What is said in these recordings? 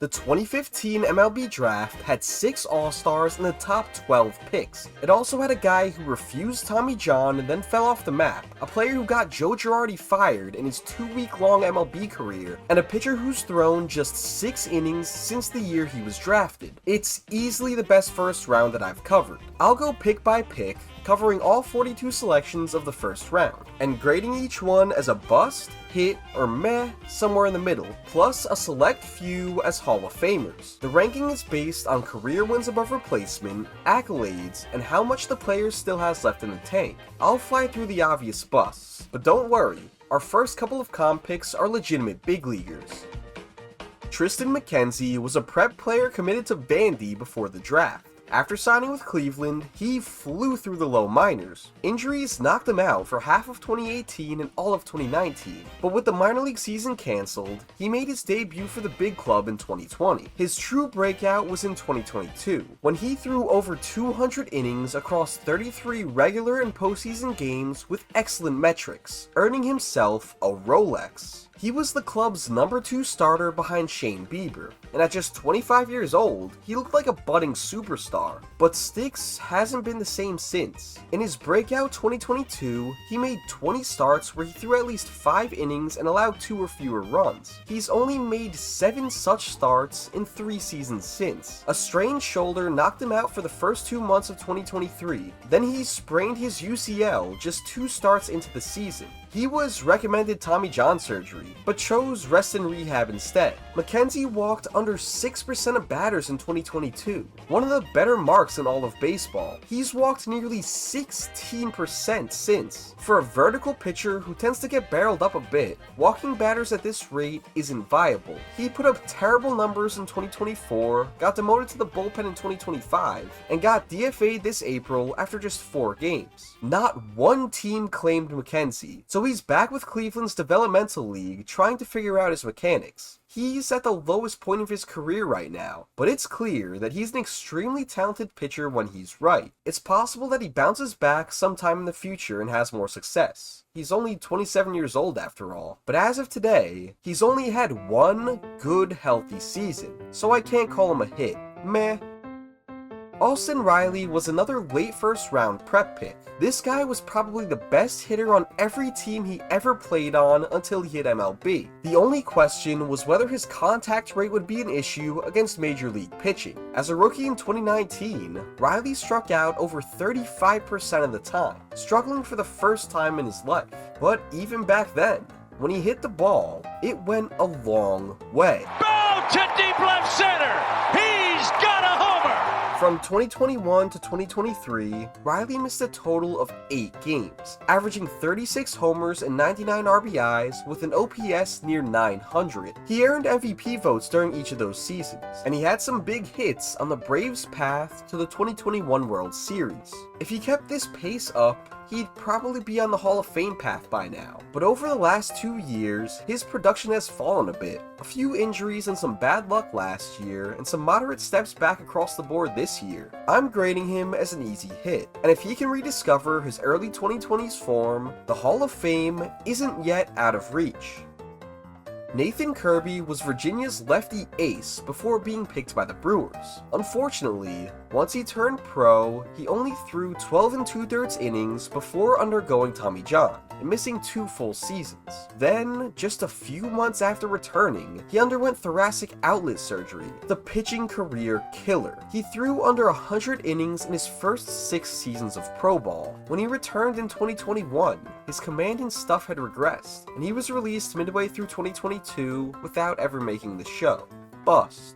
The 2015 MLB Draft had 6 All-Stars in the top 12 picks. It also had a guy who refused Tommy John and then fell off the map, a player who got Joe Girardi fired in his 2-week-long MLB career, and a pitcher who's thrown just 6 innings since the year he was drafted. It's easily the best first round that I've covered. I'll go pick by pick, covering all 42 selections of the first round, and grading each one as a bust, hit, or meh somewhere in the middle, plus a select few as Hall of Famers. The ranking is based on career wins above replacement, accolades, and how much the player still has left in the tank. I'll fly through the obvious busts, but don't worry, our first couple of comp picks are legitimate big leaguers. Triston McKenzie was a prep player committed to Vandy before the draft. After signing with Cleveland, he flew through the low minors. Injuries knocked him out for half of 2018 and all of 2019, but with the minor league season cancelled, he made his debut for the big club in 2020. His true breakout was in 2022, when he threw over 200 innings across 33 regular and postseason games with excellent metrics, earning himself a Rolex. He was the club's number 2 starter behind Shane Bieber, and at just 25 years old, he looked like a budding superstar. But Sticks hasn't been the same since. In his breakout 2022, he made 20 starts where he threw at least 5 innings and allowed 2 or fewer runs. He's only made 7 such starts in 3 seasons since. A strained shoulder knocked him out for the first 2 months of 2023, then he sprained his UCL just 2 starts into the season. He was recommended Tommy John surgery, but chose rest and rehab instead. McKenzie walked under 6% of batters in 2022, one of the better marks in all of baseball. He's walked nearly 16% since. For a vertical pitcher who tends to get barreled up a bit, walking batters at this rate isn't viable. He put up terrible numbers in 2024, got demoted to the bullpen in 2025, and got DFA'd this April after just 4 games. Not one team claimed McKenzie, so he's back with Cleveland's developmental league trying to figure out his mechanics. He's at the lowest point of his career right now, but it's clear that he's an extremely talented pitcher when he's right. It's possible that he bounces back sometime in the future and has more success. He's only 27 years old after all, but as of today, he's only had 1 good healthy season, so I can't call him a hit. Meh. Austin Riley was another late first round prep pick. This guy was probably the best hitter on every team he ever played on until he hit MLB. The only question was whether his contact rate would be an issue against major league pitching. As a rookie in 2019, Riley struck out over 35% of the time, struggling for the first time in his life. But even back then, when he hit the ball, it went a long way. Bow to deep left center! He's got a homer! From 2021 to 2023, Riley missed a total of 8 games, averaging 36 homers and 99 RBIs with an OPS near 900. He earned MVP votes during each of those seasons, and he had some big hits on the Braves' path to the 2021 World Series. If he kept this pace up, he'd probably be on the Hall of Fame path by now. But over the last 2 years, his production has fallen a bit. A few injuries and some bad luck last year, and some moderate steps back across the board this year. I'm grading him as an easy hit, and if he can rediscover his early 2020s form, the Hall of Fame isn't yet out of reach. Nathan Kirby was Virginia's lefty ace before being picked by the Brewers. Unfortunately, once he turned pro, he only threw 12 2/3 innings before undergoing Tommy John and missing 2 full seasons. Then, just a few months after returning, he underwent thoracic outlet surgery, the pitching career killer. He threw under 100 innings in his first 6 seasons of pro ball. When he returned in 2021, his command and stuff had regressed, and he was released midway through 2022 without ever making the show. Bust.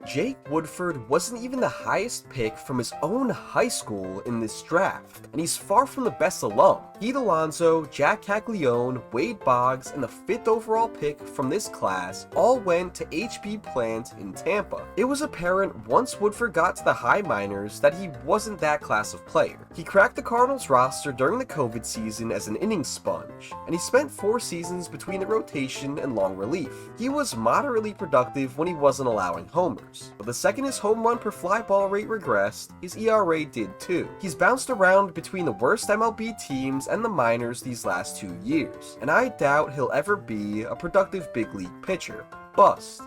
Jake Woodford wasn't even the highest pick from his own high school in this draft, and he's far from the best alum. Pete Alonso, Jack Caglione, Wade Boggs, and the 5th overall pick from this class all went to HB Plant in Tampa. It was apparent once Woodford got to the high minors that he wasn't that class of player. He cracked the Cardinals roster during the COVID season as an inning sponge, and he spent 4 seasons between the rotation and long relief. He was moderately productive when he wasn't allowing homers, but the second his home run per fly ball rate regressed, his ERA did too. He's bounced around between the worst MLB teams and the minors these last 2 years, and I doubt he'll ever be a productive big league pitcher. Bust.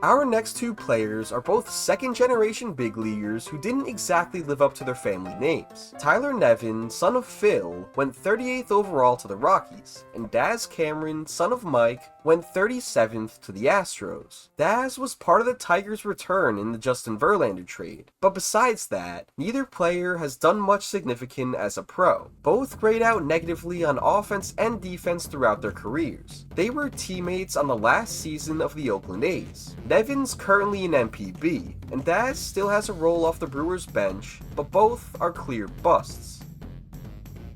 Our next two players are both second-generation big leaguers who didn't exactly live up to their family names. Tyler Nevin, son of Phil, went 38th overall to the Rockies, and Daz Cameron, son of Mike, went 37th to the Astros. Daz was part of the Tigers' return in the Justin Verlander trade, but besides that, neither player has done much significant as a pro. Both grade out negatively on offense and defense throughout their careers. They were teammates on the last season of the Oakland A's. Nevin's currently an MPB, and Daz still has a role off the Brewers bench, but both are clear busts.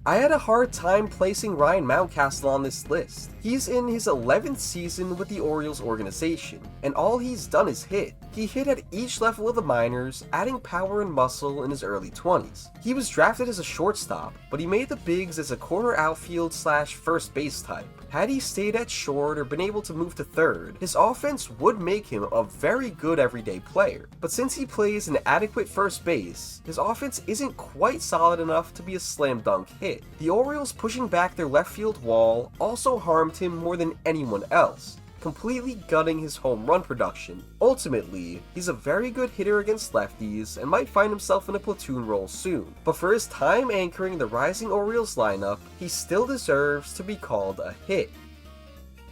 I had a hard time placing Ryan Mountcastle on this list. He's in his 11th season with the Orioles organization, and all he's done is hit. He hit at each level of the minors, adding power and muscle in his early 20s. He was drafted as a shortstop, but he made the bigs as a corner outfield / first base type. Had he stayed at short or been able to move to third, his offense would make him a very good everyday player. But since he plays an adequate first base, his offense isn't quite solid enough to be a slam dunk hit. The Orioles pushing back their left field wall also harmed him more than anyone else, completely gutting his home run production. Ultimately, he's a very good hitter against lefties and might find himself in a platoon role soon, but for his time anchoring the rising Orioles lineup, he still deserves to be called a hit.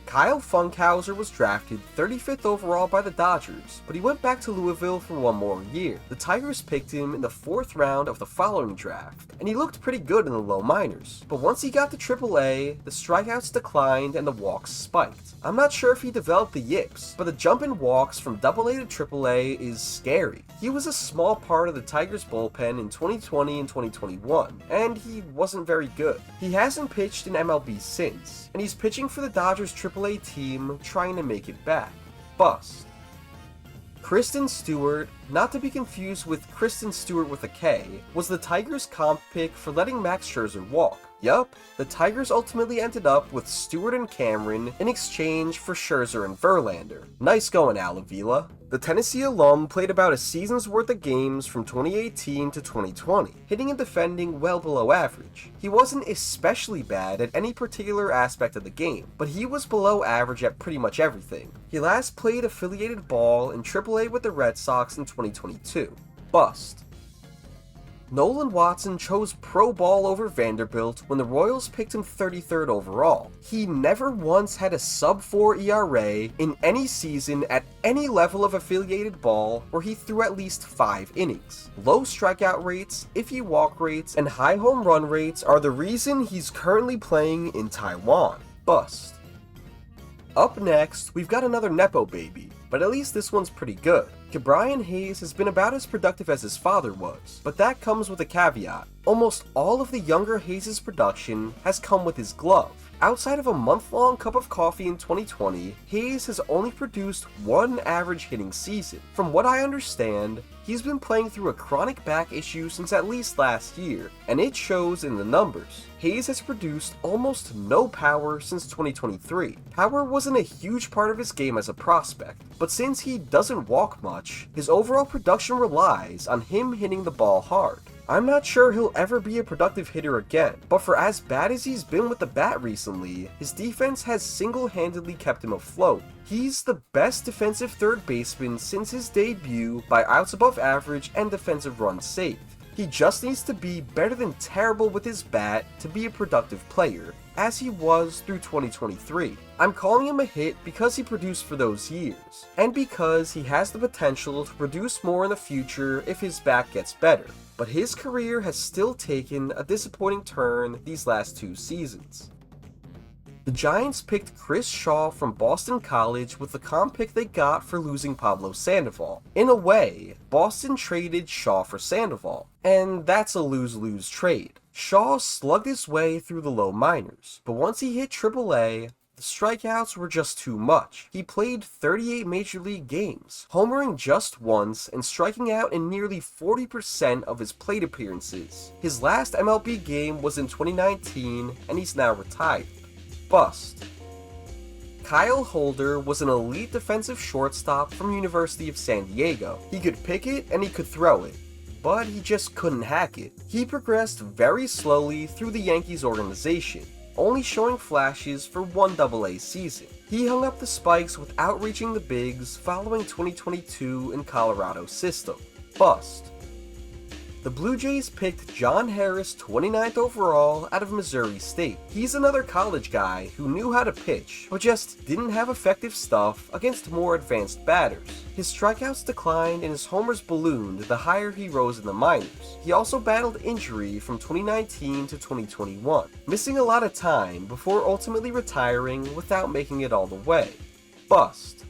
Kyle Funkhouser was drafted 35th overall by the Dodgers, but he went back to Louisville for one more year. The Tigers picked him in the 4th round of the following draft, and he looked pretty good in the low minors. But once he got to AAA, the strikeouts declined and the walks spiked. I'm not sure if he developed the yips, but the jump in walks from AA to AAA is scary. He was a small part of the Tigers bullpen in 2020 and 2021, and he wasn't very good. He hasn't pitched in MLB since, and he's pitching for the Dodgers AAA team trying to make it back. Bust. Kristen Stewart, not to be confused with Kristen Stewart with a K, was the Tigers' comp pick for letting Max Scherzer walk. Yup, the Tigers ultimately ended up with Stewart and Cameron in exchange for Scherzer and Verlander. Nice going, Al Avila. The Tennessee alum played about a season's worth of games from 2018 to 2020, hitting and defending well below average. He wasn't especially bad at any particular aspect of the game, but he was below average at pretty much everything. He last played affiliated ball in AAA with the Red Sox in 2022. Bust. Nolan Watson chose pro ball over Vanderbilt when the Royals picked him 33rd overall. He never once had a sub-4 ERA in any season at any level of affiliated ball where he threw at least 5 innings. Low strikeout rates, iffy walk rates, and high home run rates are the reason he's currently playing in Taiwan. Bust. Up next, we've got another Nepo baby, but at least this one's pretty good. Ke'Bryan Hayes has been about as productive as his father was, but that comes with a caveat. Almost all of the younger Hayes' production has come with his glove. Outside of a month-long cup of coffee in 2020, Hayes has only produced one average hitting season. From what I understand, he's been playing through a chronic back issue since at least last year, and it shows in the numbers. Hayes has produced almost no power since 2023. Power wasn't a huge part of his game as a prospect, but since he doesn't walk much, his overall production relies on him hitting the ball hard. I'm not sure he'll ever be a productive hitter again, but for as bad as he's been with the bat recently, his defense has single-handedly kept him afloat. He's the best defensive third baseman since his debut by outs above average and defensive runs saved. He just needs to be better than terrible with his bat to be a productive player, as he was through 2023. I'm calling him a hit because he produced for those years, and because he has the potential to produce more in the future if his bat gets better. But his career has still taken a disappointing turn these last 2 seasons. The Giants picked Chris Shaw from Boston College with the comp pick they got for losing Pablo Sandoval. In a way, Boston traded Shaw for Sandoval, and that's a lose-lose trade. Shaw slugged his way through the low minors, but once he hit AAA, the strikeouts were just too much. He played 38 major league games, homering just once and striking out in nearly 40% of his plate appearances. His last MLB game was in 2019, and he's now retired. Bust. Kyle Holder was an elite defensive shortstop from University of San Diego. He could pick it and he could throw it, but he just couldn't hack it. He progressed very slowly through the Yankees organization, only showing flashes for one AA season. He hung up the spikes without reaching the bigs following 2022 in Colorado's system. Bust. The Blue Jays picked John Harris 29th overall out of Missouri State. He's another college guy who knew how to pitch, but just didn't have effective stuff against more advanced batters. His strikeouts declined and his homers ballooned the higher he rose in the minors. He also battled injury from 2019 to 2021, missing a lot of time before ultimately retiring without making it all the way. Bust.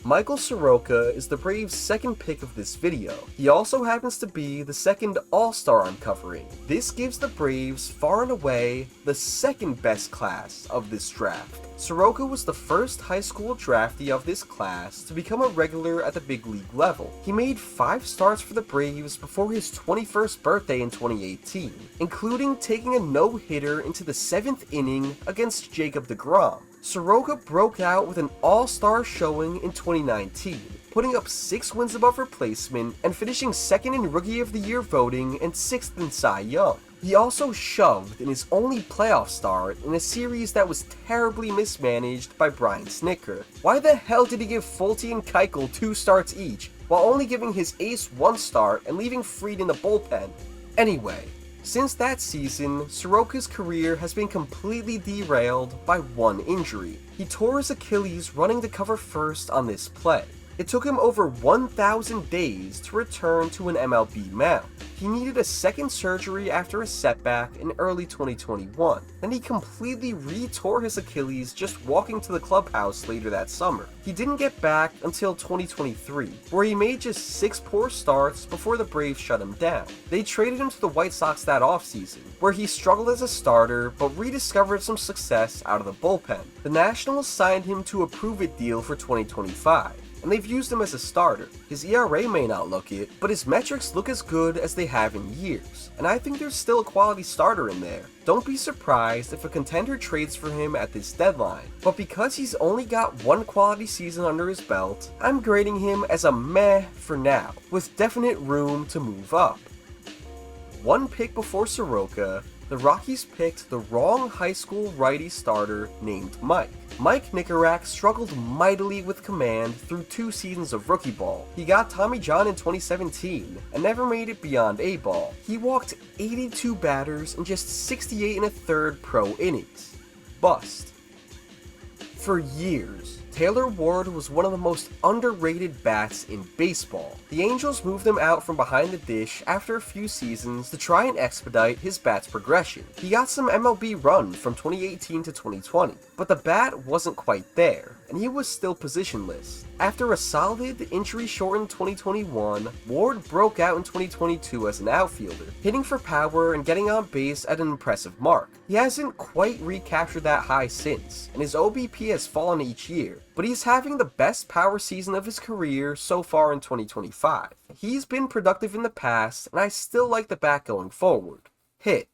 Michael Soroka is the Braves' second pick of this video. He also happens to be the second All-Star I'm covering. This gives the Braves far and away the second best class of this draft. Soroka was the first high school draftee of this class to become a regular at the big league level. He made 5 starts for the Braves before his 21st birthday in 2018, including taking a no-hitter into the 7th inning against Jacob deGrom. Soroka broke out with an all-star showing in 2019, putting up 6 wins above replacement and finishing 2nd in Rookie of the Year voting and 6th in Cy Young. He also shoved in his only playoff start in a series that was terribly mismanaged by Brian Snitker. Why the hell did he give Fulte and Keuchel 2 starts each, while only giving his ace 1 start and leaving Fried in the bullpen? Anyway, since that season, Soroka's career has been completely derailed by one injury. He tore his Achilles running to cover first on this play. It took him over 1,000 days to return to an MLB mound. He needed a second surgery after a setback in early 2021. Then he completely re-tore his Achilles just walking to the clubhouse later that summer. He didn't get back until 2023, where he made just 6 poor starts before the Braves shut him down. They traded him to the White Sox that offseason, where he struggled as a starter but rediscovered some success out of the bullpen. The Nationals signed him to a prove-it deal for 2025. And they've used him as a starter. His ERA may not look it, but his metrics look as good as they have in years, and I think there's still a quality starter in there. Don't be surprised if a contender trades for him at this deadline, but because he's only got 1 quality season under his belt, I'm grading him as a meh for now, with definite room to move up. 1 pick before Soroka, the Rockies picked the wrong high school righty starter named Mike. Mike Nicorak struggled mightily with command through 2 seasons of rookie ball. He got Tommy John in 2017 and never made it beyond A-ball. He walked 82 batters in just 68 1/3 pro innings. Bust. For years, Taylor Ward was one of the most underrated bats in baseball. The Angels moved him out from behind the dish after a few seasons to try and expedite his bat's progression. He got some MLB run from 2018 to 2020, but the bat wasn't quite there, and he was still positionless. After a solid, injury-shortened 2021, Ward broke out in 2022 as an outfielder, hitting for power and getting on base at an impressive mark. He hasn't quite recaptured that high since, and his OBP has fallen each year, but he's having the best power season of his career so far in 2025. He's been productive in the past, and I still like the bat going forward. Hit.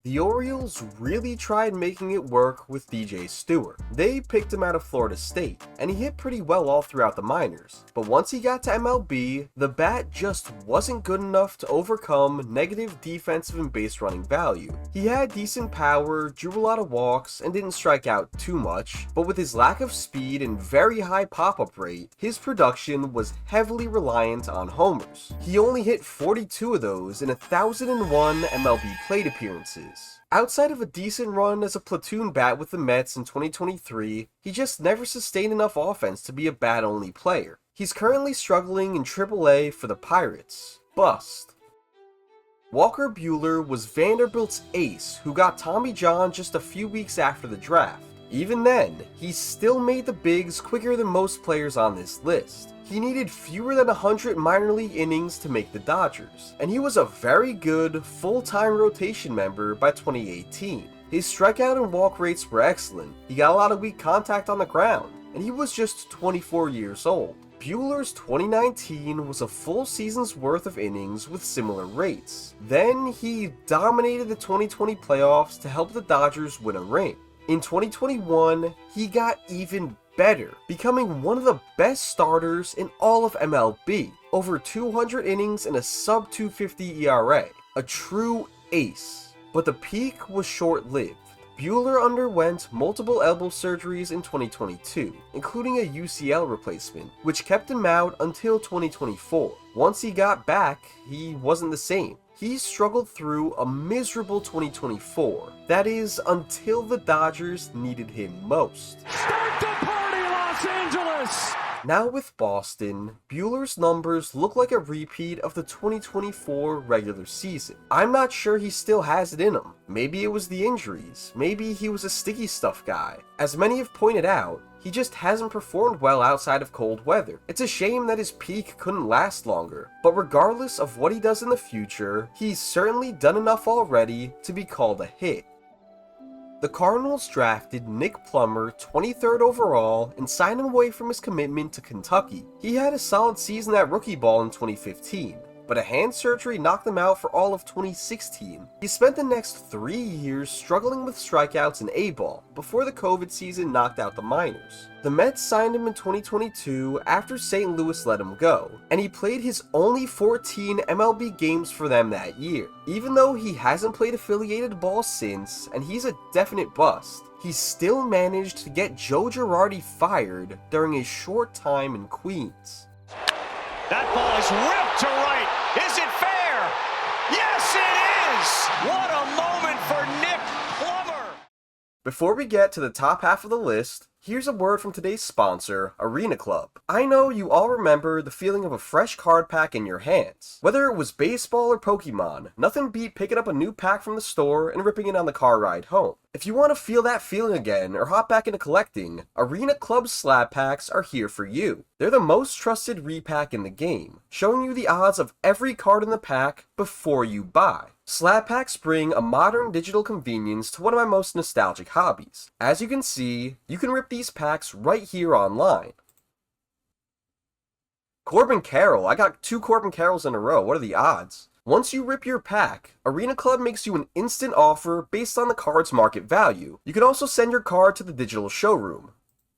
The Orioles really tried making it work with DJ Stewart. They picked him out of Florida State, and he hit pretty well all throughout the minors. But once he got to MLB, the bat just wasn't good enough to overcome negative defensive and base running value. He had decent power, drew a lot of walks, and didn't strike out too much, but with his lack of speed and very high pop-up rate, his production was heavily reliant on homers. He only hit 42 of those in 1,001 MLB plate appearances. Outside of a decent run as a platoon bat with the Mets in 2023, he just never sustained enough offense to be a bat-only player. He's currently struggling in AAA for the Pirates. Bust. Walker Buehler was Vanderbilt's ace who got Tommy John just a few weeks after the draft. Even then, he still made the bigs quicker than most players on this list. He needed fewer than 100 minor league innings to make the Dodgers, and he was a very good, full-time rotation member by 2018. His strikeout and walk rates were excellent, he got a lot of weak contact on the ground, and he was just 24 years old. Buehler's 2019 was a full season's worth of innings with similar rates. Then he dominated the 2020 playoffs to help the Dodgers win a ring. In 2021, he got even better, becoming one of the best starters in all of MLB. Over 200 innings and a sub-250 ERA. A true ace. But the peak was short-lived. Buehler underwent multiple elbow surgeries in 2022, including a UCL replacement, which kept him out until 2024. Once he got back, he wasn't the same. He struggled through a miserable 2024. That is, until the Dodgers needed him most. Start the party, Los Angeles! Now with Boston, Buehler's numbers look like a repeat of the 2024 regular season. I'm not sure he still has it in him. Maybe it was the injuries. Maybe he was a sticky stuff guy. As many have pointed out, he just hasn't performed well outside of cold weather. It's a shame that his peak couldn't last longer, but regardless of what he does in the future, he's certainly done enough already to be called a hit. The Cardinals drafted Nick Plummer 23rd overall and signed him away from his commitment to Kentucky. He had a solid season at rookie ball in 2015, but a hand surgery knocked him out for all of 2016. He spent the next 3 years struggling with strikeouts and A-ball before the COVID season knocked out the minors. The Mets signed him in 2022 after St. Louis let him go, and he played his only 14 MLB games for them that year. Even though he hasn't played affiliated ball since, and he's a definite bust, he still managed to get Joe Girardi fired during his short time in Queens. That ball is ripped to right. Is it fair? Yes, it is! What a moment for Nick Plummer! Before we get to the top half of the list, here's a word from today's sponsor, Arena Club. I know you all remember the feeling of a fresh card pack in your hands. Whether it was baseball or Pokemon, nothing beat picking up a new pack from the store and ripping it on the car ride home. If you want to feel that feeling again or hop back into collecting, Arena Club slab packs are here for you. They're the most trusted repack in the game, showing you the odds of every card in the pack before you buy. Slab packs bring a modern digital convenience to one of my most nostalgic hobbies. As you can see, you can rip these packs right here online. Corbin Carroll. I got 2 Corbin Carrolls in a row. What are the odds? Once you rip your pack, Arena Club makes you an instant offer based on the card's market value. You can also send your card to the digital showroom.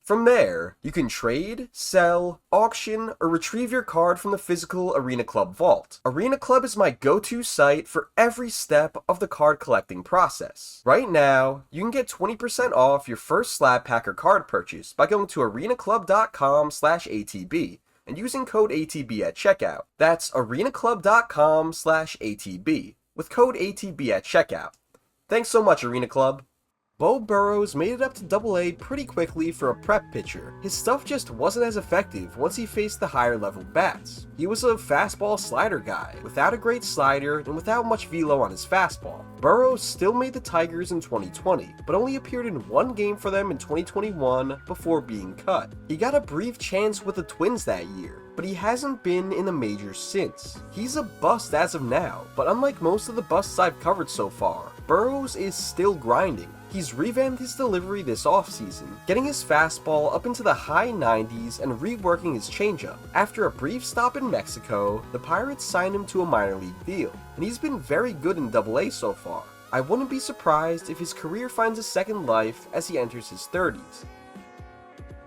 From there, you can trade, sell, auction, or retrieve your card from the physical Arena Club vault. Arena Club is my go-to site for every step of the card collecting process. Right now, you can get 20% off your first slab pack or card purchase by going to arenaclub.com/ATB and using code ATB at checkout. That's arenaclub.com/ATB with code ATB at checkout. Thanks so much, Arena Club. Beau Burrows made it up to AA pretty quickly for a prep pitcher. His stuff just wasn't as effective once he faced the higher level bats. He was a fastball slider guy, without a great slider and without much velo on his fastball. Burrows still made the Tigers in 2020, but only appeared in 1 game for them in 2021 before being cut. He got a brief chance with the Twins that year, but he hasn't been in the majors since. He's a bust as of now, but unlike most of the busts I've covered so far, Burrows is still grinding. He's revamped his delivery this offseason, getting his fastball up into the high 90s and reworking his changeup. After a brief stop in Mexico, the Pirates signed him to a minor league deal, and he's been very good in AA so far. I wouldn't be surprised if his career finds a second life as he enters his 30s.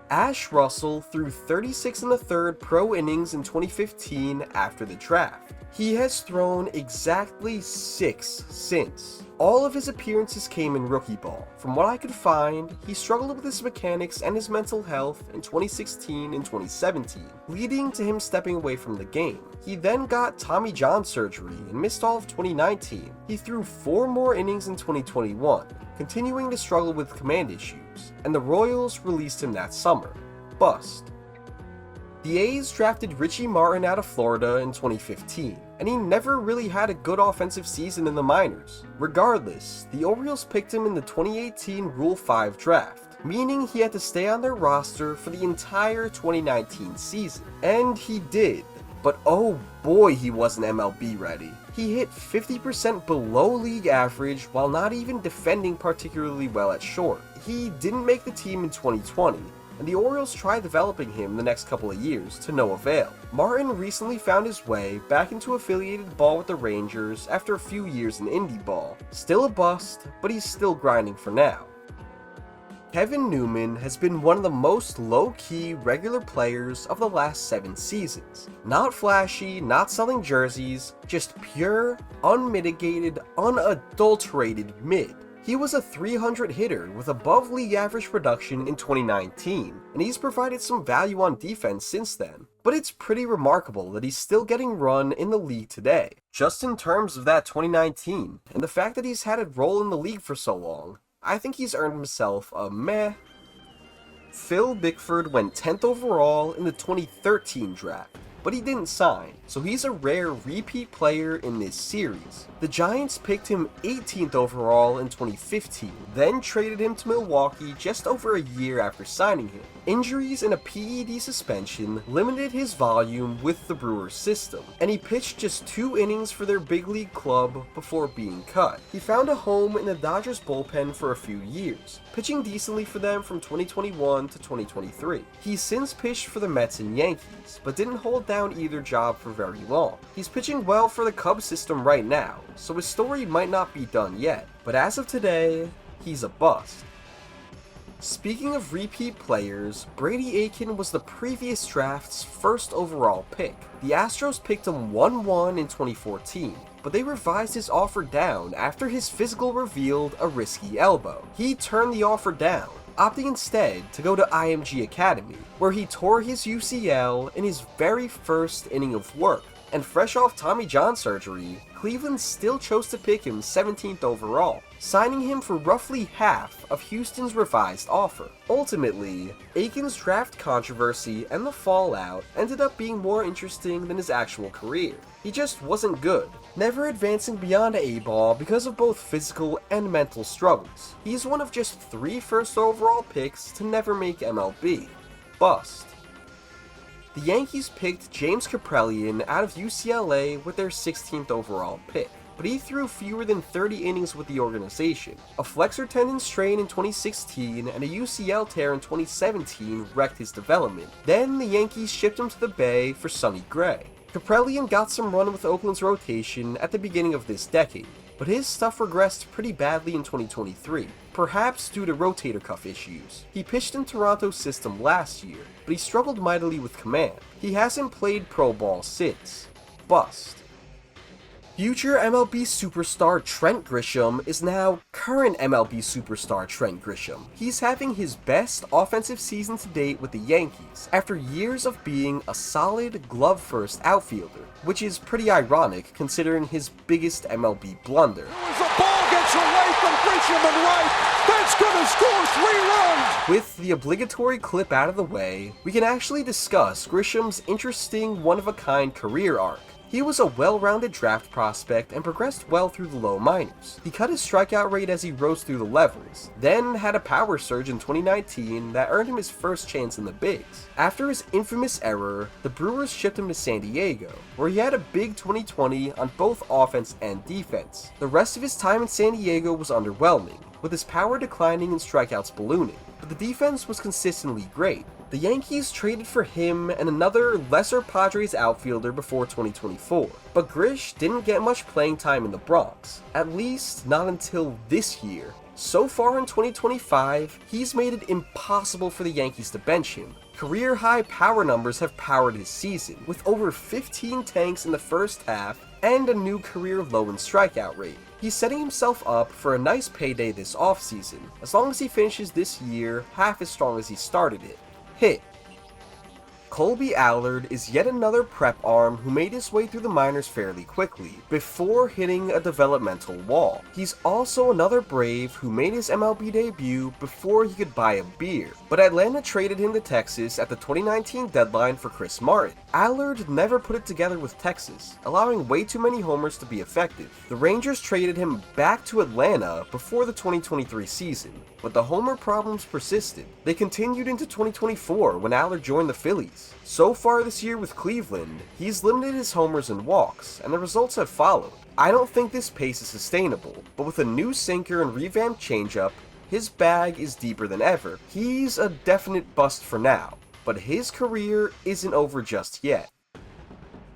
Ash Russell threw 36 1/3 pro innings in 2015 after the draft. He has thrown exactly 6 since. All of his appearances came in rookie ball. From what I could find, he struggled with his mechanics and his mental health in 2016 and 2017, leading to him stepping away from the game. He then got Tommy John surgery and missed all of 2019. He threw 4 more innings in 2021, continuing to struggle with command issues, and the Royals released him that summer. Bust. The A's drafted Richie Martin out of Florida in 2015, and he never really had a good offensive season in the minors. Regardless, the Orioles picked him in the 2018 Rule 5 draft, meaning he had to stay on their roster for the entire 2019 season. And he did, but oh boy, he wasn't MLB ready. He hit 50% below league average while not even defending particularly well at short. He didn't make the team in 2020, and the Orioles tried developing him the next couple of years to no avail. Martin recently found his way back into affiliated ball with the Rangers after a few years in indie ball. Still a bust, but he's still grinding for now. Kevin Newman has been one of the most low-key regular players of the last 7 seasons. Not flashy, not selling jerseys, just pure, unmitigated, unadulterated mid. He was a .300 hitter with above league average production in 2019, and he's provided some value on defense since then. But it's pretty remarkable that he's still getting run in the league today. Just in terms of that 2019, and the fact that he's had a role in the league for so long, I think he's earned himself a meh. Phil Bickford went 10th overall in the 2013 draft, but he didn't sign, so he's a rare repeat player in this series. The Giants picked him 18th overall in 2015, then traded him to Milwaukee just over a year after signing him. Injuries and a PED suspension limited his volume with the Brewers system, and he pitched just 2 innings for their big league club before being cut. He found a home in the Dodgers bullpen for a few years, pitching decently for them from 2021 to 2023. He's since pitched for the Mets and Yankees, but didn't hold down either job for very long. He's pitching well for the Cubs system right now, so his story might not be done yet, but as of today, he's a bust. Speaking of repeat players, Brady Aiken was the previous draft's first overall pick. The Astros picked him 1-1 in 2014, but they revised his offer down after his physical revealed a risky elbow. He turned the offer down, opting instead to go to IMG Academy, where he tore his UCL in his very first inning of work. And fresh off Tommy John surgery, Cleveland still chose to pick him 17th overall, signing him for roughly half of Houston's revised offer. Ultimately, Aiken's draft controversy and the fallout ended up being more interesting than his actual career. He just wasn't good, never advancing beyond A-ball because of both physical and mental struggles. He's one of just 3 first overall picks to never make MLB. Bust. The Yankees picked James Kaprielian out of UCLA with their 16th overall pick, but he threw fewer than 30 innings with the organization. A flexor tendon strain in 2016 and a UCL tear in 2017 wrecked his development. Then the Yankees shipped him to the Bay for Sonny Gray. Kaprielian got some run with Oakland's rotation at the beginning of this decade, but his stuff regressed pretty badly in 2023, perhaps due to rotator cuff issues. He pitched in Toronto's system last year, but he struggled mightily with command. He hasn't played pro ball since. Bust. Future MLB superstar Trent Grisham is now current MLB superstar Trent Grisham. He's having his best offensive season to date with the Yankees, after years of being a solid glove-first outfielder, which is pretty ironic considering his biggest MLB blunder. As the ball gets away from Grisham and right, that's gonna score 3 runs! With the obligatory clip out of the way, we can actually discuss Grisham's interesting one-of-a-kind career arc. He was a well-rounded draft prospect and progressed well through the low minors. He cut his strikeout rate as he rose through the levels, then had a power surge in 2019 that earned him his first chance in the bigs. After his infamous error, the Brewers shipped him to San Diego, where he had a big 2020 on both offense and defense. The rest of his time in San Diego was underwhelming, with his power declining and strikeouts ballooning, but the defense was consistently great. The Yankees traded for him and another lesser Padres outfielder before 2024, but Grish didn't get much playing time in the Bronx, at least not until this year. So far in 2025, he's made it impossible for the Yankees to bench him. Career-high power numbers have powered his season, with over 15 tanks in the first half and a new career low in strikeout rate. He's setting himself up for a nice payday this offseason, as long as he finishes this year half as strong as he started it. Hit. Colby Allard is yet another prep arm who made his way through the minors fairly quickly, before hitting a developmental wall. He's also another Brave who made his MLB debut before he could buy a beer, but Atlanta traded him to Texas at the 2019 deadline for Chris Martin. Allard never put it together with Texas, allowing way too many homers to be effective. The Rangers traded him back to Atlanta before the 2023 season, but the homer problems persisted. They continued into 2024 when Allard joined the Phillies. So far this year with Cleveland, he's limited his homers and walks, and the results have followed. I don't think this pace is sustainable, but with a new sinker and revamped changeup, his bag is deeper than ever. He's a definite bust for now, but his career isn't over just yet.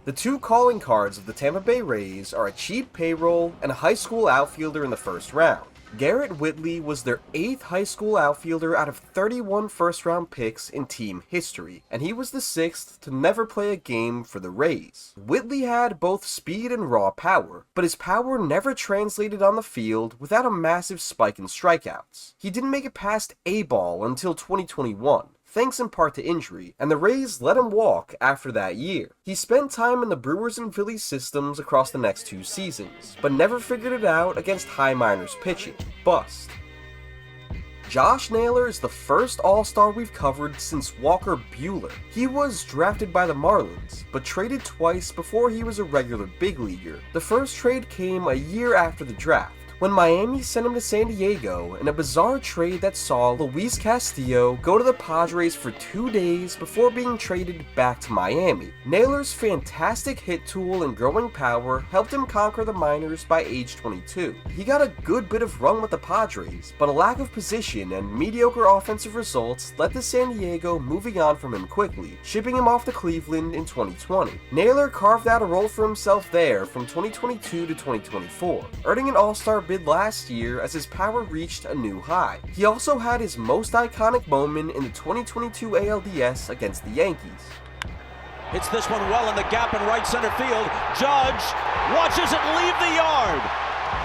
The two calling cards of the Tampa Bay Rays are a cheap payroll and a high school outfielder in the first round. Garrett Whitley was their 8th high school outfielder out of 31 first-round picks in team history, and he was the 6th to never play a game for the Rays. Whitley had both speed and raw power, but his power never translated on the field without a massive spike in strikeouts. He didn't make it past A-ball until 2021. Thanks in part to injury, and the Rays let him walk after that year. He spent time in the Brewers and Phillies systems across the next 2 seasons, but never figured it out against high minors pitching. Bust. Josh Naylor is the first All-Star we've covered since Walker Buehler. He was drafted by the Marlins, but traded twice before he was a regular big leaguer. The first trade came a year after the draft, when Miami sent him to San Diego in a bizarre trade that saw Luis Castillo go to the Padres for 2 days before being traded back to Miami. Naylor's fantastic hit tool and growing power helped him conquer the minors by age 22. He got a good bit of run with the Padres, but a lack of position and mediocre offensive results led to San Diego moving on from him quickly, shipping him off to Cleveland in 2020. Naylor carved out a role for himself there from 2022 to 2024, earning an All-Star bid last year as his power reached a new high. He also had his most iconic moment in the 2022 ALDS against the Yankees. Hits this one well in the gap in right center field. Judge watches it leave the yard.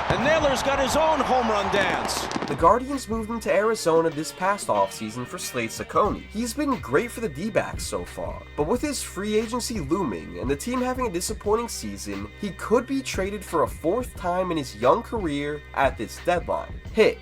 And Naylor's got his own home run dance. The Guardians moved him to Arizona this past offseason for Slade Cecconi. He's been great for the D-backs so far, but with his free agency looming and the team having a disappointing season, he could be traded for a 4th time in his young career at this deadline. Hit.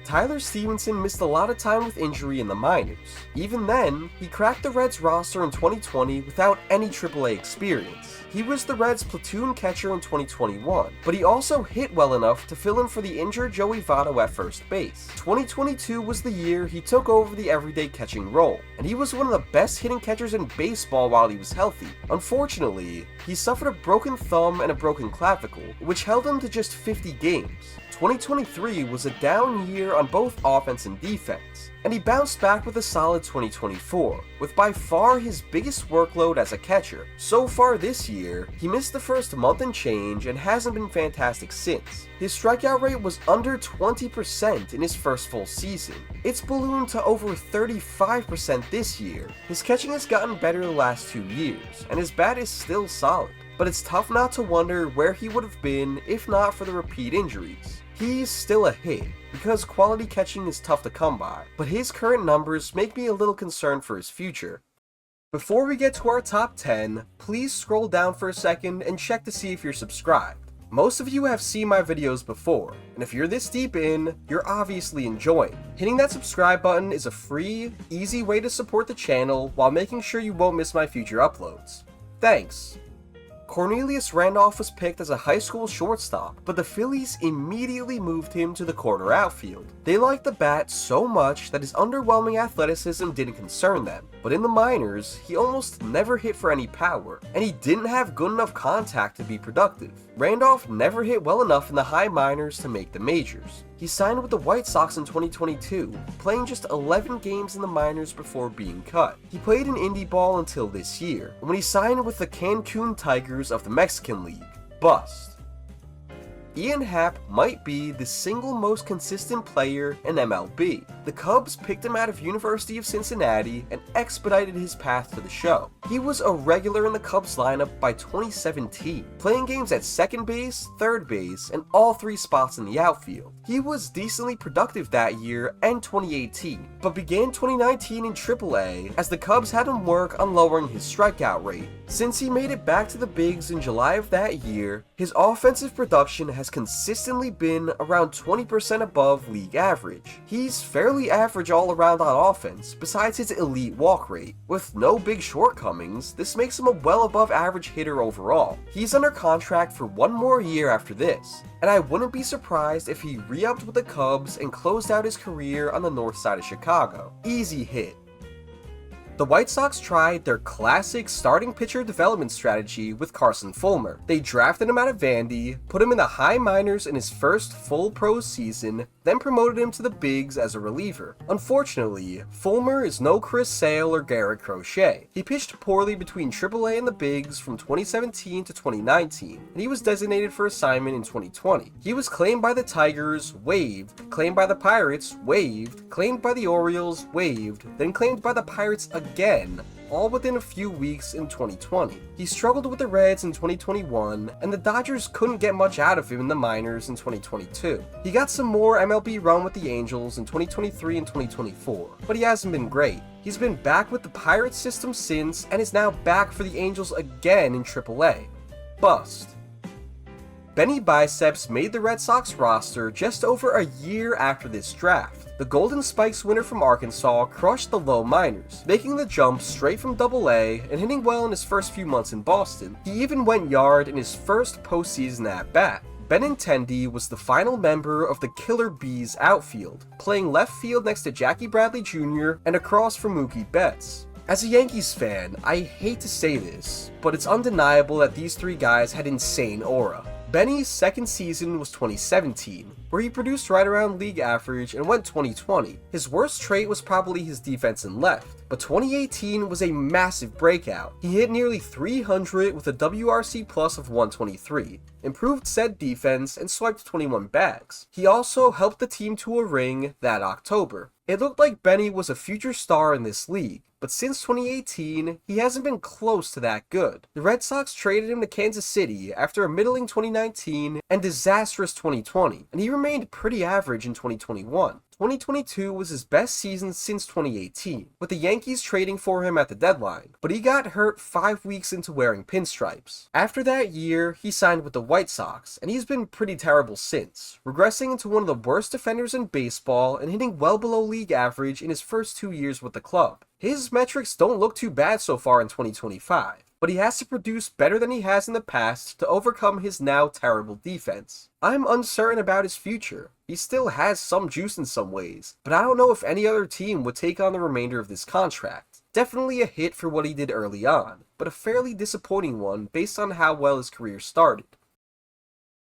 Tyler Stevenson missed a lot of time with injury in the minors. Even then, he cracked the Reds roster in 2020 without any AAA experience. He was the Reds' platoon catcher in 2021, but he also hit well enough to fill in for the injured Joey Votto at first base. 2022 was the year he took over the everyday catching role, and he was one of the best hitting catchers in baseball while he was healthy. Unfortunately, he suffered a broken thumb and a broken clavicle, which held him to just 50 games. 2023 was a down year on both offense and defense, and he bounced back with a solid 2024, with by far his biggest workload as a catcher. So far this year, he missed the first month and change and hasn't been fantastic since. His strikeout rate was under 20% in his first full season. It's ballooned to over 35% this year. His catching has gotten better the last 2 years, and his bat is still solid, but it's tough not to wonder where he would have been if not for the repeat injuries. He's still a hit, because quality catching is tough to come by, but his current numbers make me a little concerned for his future. Before we get to our top 10, please scroll down for a second and check to see if you're subscribed. Most of you have seen my videos before, and if you're this deep in, you're obviously enjoying. Hitting that subscribe button is a free, easy way to support the channel while making sure you won't miss my future uploads. Thanks! Cornelius Randolph was picked as a high school shortstop, but the Phillies immediately moved him to the corner outfield. They liked the bat so much that his underwhelming athleticism didn't concern them, but in the minors, he almost never hit for any power, and he didn't have good enough contact to be productive. Randolph never hit well enough in the high minors to make the majors. He signed with the White Sox in 2022, playing just 11 games in the minors before being cut. He played in indie ball until this year, when he signed with the Cancun Tigers of the Mexican League. Bust. Ian Happ might be the single most consistent player in MLB. The Cubs picked him out of University of Cincinnati and expedited his path to the show. He was a regular in the Cubs lineup by 2017, playing games at second base, third base, and all 3 spots in the outfield. He was decently productive that year and 2018, but began 2019 in AAA as the Cubs had him work on lowering his strikeout rate. Since he made it back to the bigs in July of that year, his offensive production has consistently been around 20% above league average. He's fairly average all around on offense, besides his elite walk rate. With no big shortcomings, this makes him a well above average hitter overall. He's under contract for 1 more year after this, and I wouldn't be surprised if he re-upped with the Cubs and closed out his career on the north side of Chicago. Easy hit. The White Sox tried their classic starting pitcher development strategy with Carson Fulmer. They drafted him out of Vandy, put him in the high minors in his first full pro season, then promoted him to the bigs as a reliever. Unfortunately, Fulmer is no Chris Sale or Garrett Crochet. He pitched poorly between AAA and the bigs from 2017 to 2019, and he was designated for assignment in 2020. He was claimed by the Tigers, waived, claimed by the Pirates, waived, claimed by the Orioles, waived, then claimed by the Pirates again, all within a few weeks in 2020. He struggled with the Reds in 2021, and the Dodgers couldn't get much out of him in the minors in 2022. He got some more MLB run with the Angels in 2023 and 2024, but he hasn't been great. He's been back with the Pirates system since, and is now back for the Angels again in AAA. Bust. Benny Biceps made the Red Sox roster just over a year after this draft. The Golden Spikes winner from Arkansas crushed the low minors, making the jump straight from AA and hitting well in his first few months in Boston. He even went yard in his first postseason at-bat. Benintendi was the final member of the Killer Bees outfield, playing left field next to Jackie Bradley Jr. and across from Mookie Betts. As a Yankees fan, I hate to say this, but it's undeniable that these three guys had insane aura. Benny's second season was 2017, where he produced right around league average and went 2020. His worst trait was probably his defense in left, but 2018 was a massive breakout. He hit nearly 300 with a WRC plus of 123, improved said defense, and swiped 21 bags. He also helped the team to a ring that October. It looked like Benny was a future star in this league, but since 2018, he hasn't been close to that good. The Red Sox traded him to Kansas City after a middling 2019 and disastrous 2020, and he remained pretty average in 2021. 2022 was his best season since 2018, with the Yankees trading for him at the deadline, but he got hurt 5 weeks into wearing pinstripes. After that year, he signed with the White Sox, and he's been pretty terrible since, regressing into one of the worst defenders in baseball and hitting well below league average in his first 2 years with the club. His metrics don't look too bad so far in 2025, but he has to produce better than he has in the past to overcome his now terrible defense. I'm uncertain about his future. He still has some juice in some ways, but I don't know if any other team would take on the remainder of this contract. Definitely a hit for what he did early on, but a fairly disappointing one based on how well his career started.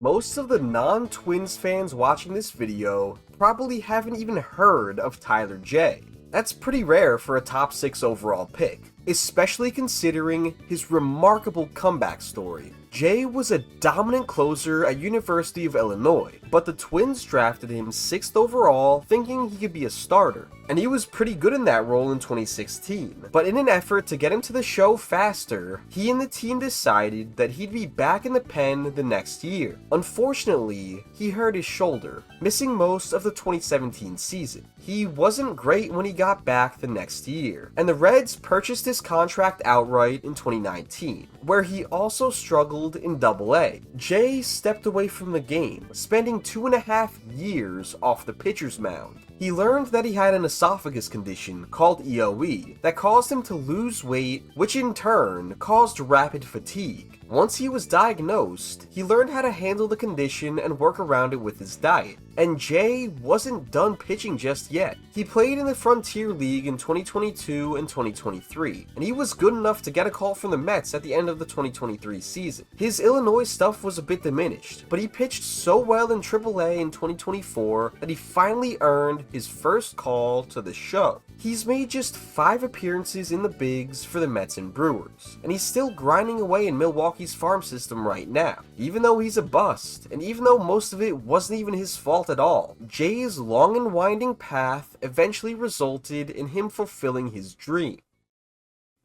Most of the non-Twins fans watching this video probably haven't even heard of Tyler J. That's pretty rare for a top 6 overall pick, especially considering his remarkable comeback story. Jay was a dominant closer at University of Illinois, but the Twins drafted him 6th overall thinking he could be a starter, and he was pretty good in that role in 2016. But in an effort to get him to the show faster, he and the team decided that he'd be back in the pen the next year. Unfortunately, he hurt his shoulder, missing most of the 2017 season. He wasn't great when he got back the next year, and the Reds purchased his contract outright in 2019, where he also struggled in AA. Jay stepped away from the game, spending 2.5 years off the pitcher's mound. He learned that he had an esophagus condition called EOE that caused him to lose weight, which in turn caused rapid fatigue. Once he was diagnosed, he learned how to handle the condition and work around it with his diet. And Jay wasn't done pitching just yet. He played in the Frontier League in 2022 and 2023, and he was good enough to get a call from the Mets at the end of the 2023 season. His Illinois stuff was a bit diminished, but he pitched so well in AAA in 2024 that he finally earned his first call to the show. He's made just 5 appearances in the bigs for the Mets and Brewers, and he's still grinding away in Milwaukee's farm system right now. Even though he's a bust, and even though most of it wasn't even his fault at all, Jay's long and winding path eventually resulted in him fulfilling his dream.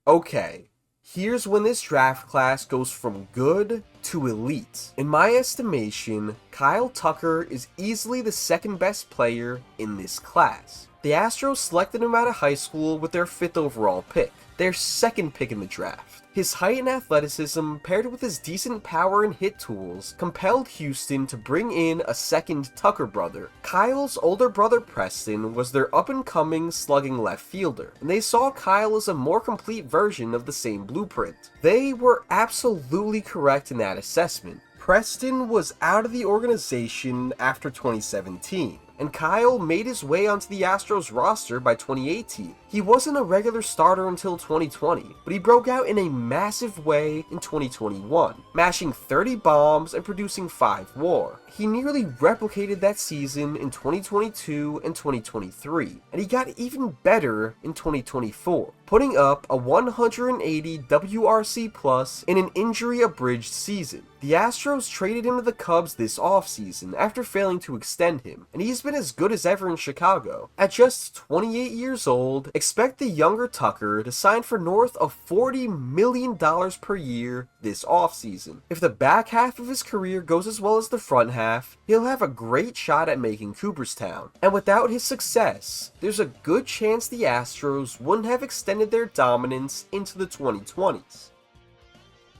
Okay, here's when this draft class goes from good to elite. In my estimation, Kyle Tucker is easily the second best player in this class. The Astros selected him out of high school with their 5th overall pick, their second pick in the draft. His height and athleticism, paired with his decent power and hit tools, compelled Houston to bring in a second Tucker brother. Kyle's older brother Preston was their up-and-coming slugging left fielder, and they saw Kyle as a more complete version of the same blueprint. They were absolutely correct in that assessment. Preston was out of the organization after 2017. And Kyle made his way onto the Astros roster by 2018. He wasn't a regular starter until 2020, but he broke out in a massive way in 2021, mashing 30 bombs and producing 5 WAR. He nearly replicated that season in 2022 and 2023, and he got even better in 2024, putting up a 180 WRC plus in an injury-abridged season. The Astros traded him to the Cubs this offseason after failing to extend him, and he's been as good as ever in Chicago. At just 28 years old, expect the younger Tucker to sign for north of $40 million per year this offseason. If the back half of his career goes as well as the front half, he'll have a great shot at making Cooperstown. And without his success, there's a good chance the Astros wouldn't have extended their dominance into the 2020s.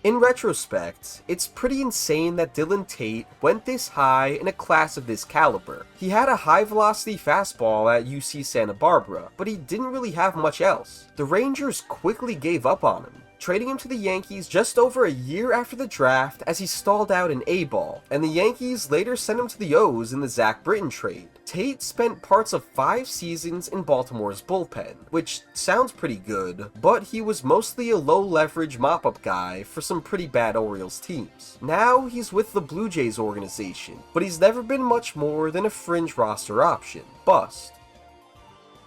In retrospect, it's pretty insane that Dylan Tate went this high in a class of this caliber. He had a high-velocity fastball at UC Santa Barbara, but he didn't really have much else. The Rangers quickly gave up on him, trading him to the Yankees just over a year after the draft as he stalled out in A-ball, and the Yankees later sent him to the O's in the Zach Britton trade. Tate spent parts of 5 seasons in Baltimore's bullpen, which sounds pretty good, but he was mostly a low-leverage mop-up guy for some pretty bad Orioles teams. Now he's with the Blue Jays organization, but he's never been much more than a fringe roster option. Bust.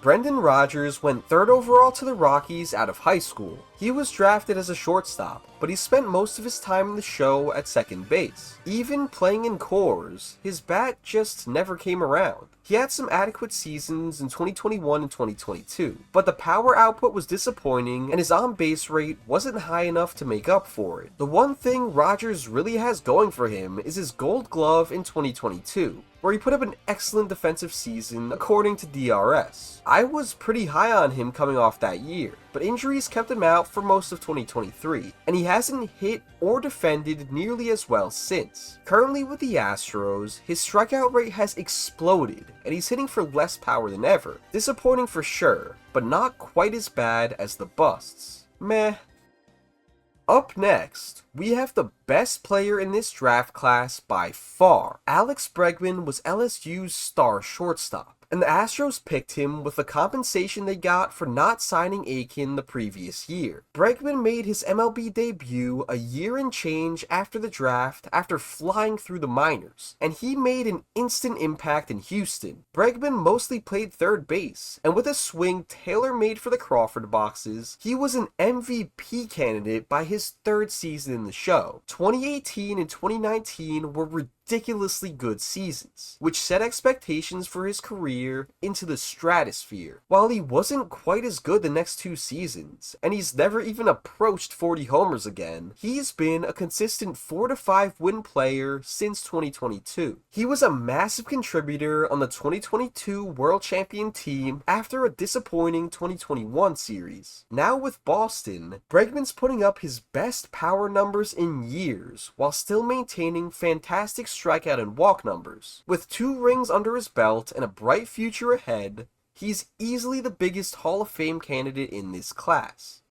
Brendan Rodgers went 3rd overall to the Rockies out of high school. He was drafted as a shortstop, but he spent most of his time in the show at second base. Even playing in Coors, his bat just never came around. He had some adequate seasons in 2021 and 2022, but the power output was disappointing and his on-base rate wasn't high enough to make up for it. The one thing Rodgers really has going for him is his Gold Glove in 2022, where he put up an excellent defensive season according to DRS. I was pretty high on him coming off that year, but injuries kept him out for most of 2023, and he hasn't hit or defended nearly as well since. Currently with the Astros, his strikeout rate has exploded, and he's hitting for less power than ever. Disappointing for sure, but not quite as bad as the busts. Meh. Up next, we have the best player in this draft class by far. Alex Bregman was LSU's star shortstop, and the Astros picked him with the compensation they got for not signing Aiken the previous year. Bregman made his MLB debut a year and change after the draft after flying through the minors, and he made an instant impact in Houston. Bregman mostly played third base, and with a swing tailor-made for the Crawford boxes, he was an MVP candidate by his 3rd season in the show. 2018 and 2019 were ridiculously good seasons, which set expectations for his career into the stratosphere. While he wasn't quite as good the next 2 seasons, and he's never even approached 40 homers again, he's been a consistent 4 to 5 win player since 2022. He was a massive contributor on the 2022 World Champion team after a disappointing 2021 series. Now with Boston, Bregman's putting up his best power numbers in years, while still maintaining fantastic strikeout and walk numbers. With 2 rings under his belt and a bright future ahead, he's easily the biggest Hall of Fame candidate in this class.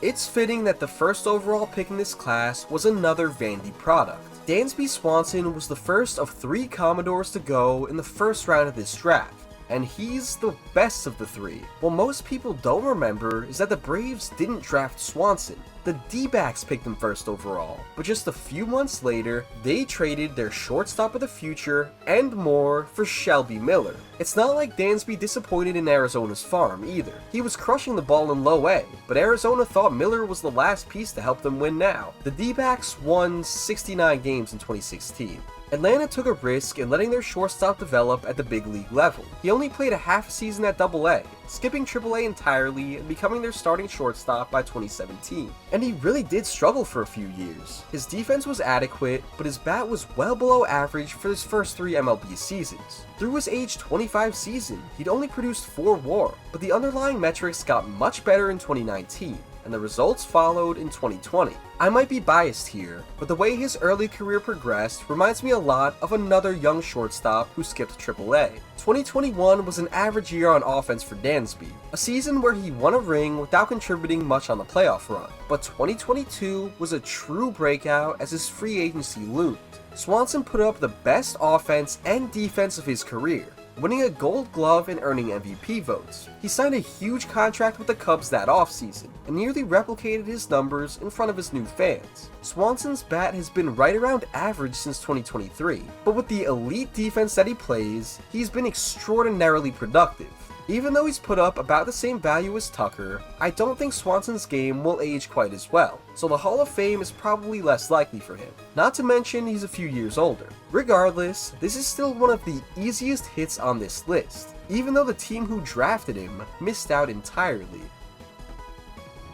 It's fitting that the 1st overall pick in this class was another Vandy product. Dansby Swanson was the first of 3 Commodores to go in the 1st round of this draft, and he's the best of the 3. What most people don't remember is that the Braves didn't draft Swanson. The D-backs picked him 1st overall, but just a few months later, they traded their shortstop of the future and more for Shelby Miller. It's not like Dansby disappointed in Arizona's farm either. He was crushing the ball in low A, but Arizona thought Miller was the last piece to help them win now. The D-backs won 69 games in 2016. Atlanta took a risk in letting their shortstop develop at the big league level. He only played a half season at AA, skipping AAA entirely and becoming their starting shortstop by 2017. And he really did struggle for a few years. His defense was adequate, but his bat was well below average for his first 3 MLB seasons. Through his age 25 season, he'd only produced 4 WAR, but the underlying metrics got much better in 2019. And the results followed in 2020. I might be biased here, but the way his early career progressed reminds me a lot of another young shortstop who skipped AAA. 2021 was an average year on offense for Dansby, a season where he won a ring without contributing much on the playoff run. But 2022 was a true breakout as his free agency loomed. Swanson put up the best offense and defense of his career, winning a Gold Glove and earning MVP votes. He signed a huge contract with the Cubs that offseason, and nearly replicated his numbers in front of his new fans. Swanson's bat has been right around average since 2023, but with the elite defense that he plays, he's been extraordinarily productive. Even though he's put up about the same value as Tucker, I don't think Swanson's game will age quite as well, so the Hall of Fame is probably less likely for him. Not to mention he's a few years older. Regardless, this is still one of the easiest hits on this list, even though the team who drafted him missed out entirely.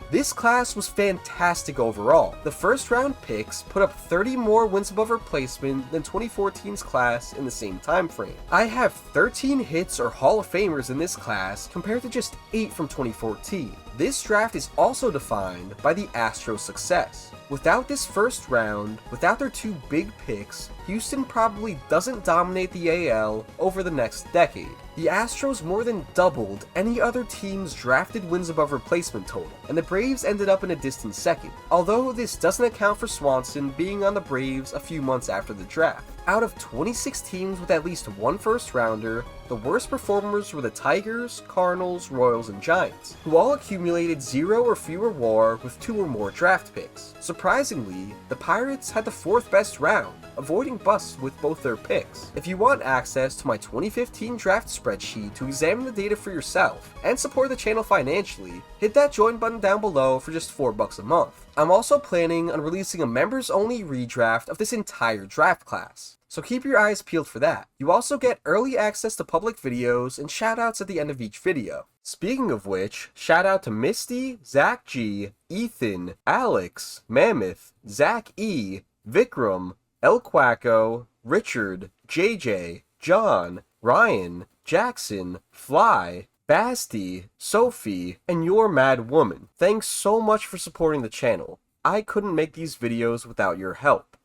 This class was fantastic overall. The first round picks put up 30 more wins above replacement than 2014's class in the same time frame. I have 13 hits or Hall of Famers in this class compared to just 8 from 2014. This draft is also defined by the Astros' success. Without this first round, without their 2 big picks, Houston probably doesn't dominate the AL over the next decade. The Astros more than doubled any other team's drafted wins above replacement total, and the Braves ended up in a distant second, although this doesn't account for Swanson being on the Braves a few months after the draft. Out of 26 teams with at least 1 first rounder, the worst performers were the Tigers, Cardinals, Royals, and Giants, who all accumulated 0 or fewer WAR with 2 or more draft picks. Surprisingly, the Pirates had the 4th best round, avoiding busts with both their picks. If you want access to my 2015 draft spreadsheet to examine the data for yourself and support the channel financially, hit that join button down below for just $4 a month. I'm also planning on releasing a members-only redraft of this entire draft class, so keep your eyes peeled for that. You also get early access to public videos and shoutouts at the end of each video. Speaking of which, shout out to Misty, Zach G, Ethan, Alex, Mammoth, Zach E, Vikram, El Quacko, Richard, JJ, John, Ryan, Jackson, Fly, Basti, Sophie, and Your Mad Woman. Thanks so much for supporting the channel. I couldn't make these videos without your help.